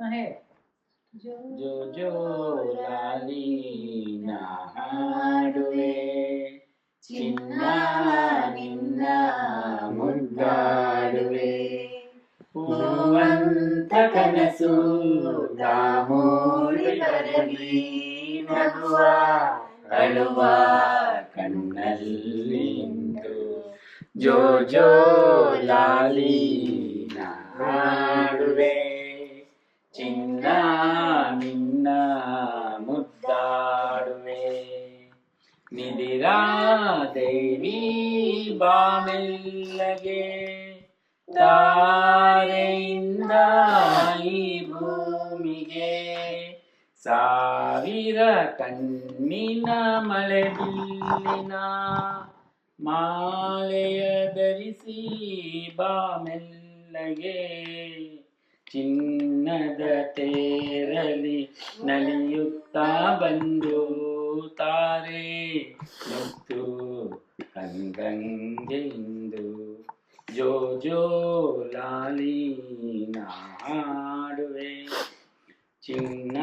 ಹೇಳಿ. ಜೋ ಜೋ ಲಾಲಿ ನಾ ಹಾಡುವೆ, ಚಿನ್ನ ನಿನ್ನ ಮುದ್ದಾಡುವೆ. ಹೂವಂತ ಕನಸು ಮೂಡಿ ಬರಲಿ, ನಗುವ ಅಳುವ ಕಣ್ಣಲ್ಲಿ ಇಂದು. ಜೋ ಜೋ ಲಾಲಿ ನಾ ಹಾಡುವೆ, ಚಿನ್ನ ನಿನ್ನ ಮುದ್ದಾಡುವೆ. ನಿದಿರಾ ದೇವಿ ಬಾಮೆಲ್ಲಗೆ, ತಾರೆಯಿಂದ ಈ ಭೂಮಿಗೆ. ಸಾವಿರ ಕಣ್ಣಿನ ಮಳೆ ಬಿಲ್ಲಿನ ಮಾಲೆಯ ಧರಿಸಿ ಬಾಮೆಲ್ಲಗೆ. ಚಿನ್ನದ ತೇರಲಿ ನಲಿಯುತ್ತಾ ಬಂದು, ತಾರೆ ಮುತ್ತು ಕಂಗಂಗೆ ಇಂದು. ಜೋ ಜೋ ಲಾಲಿ ನಾ ಹಾಡುವೆ, ಚಿನ್ನ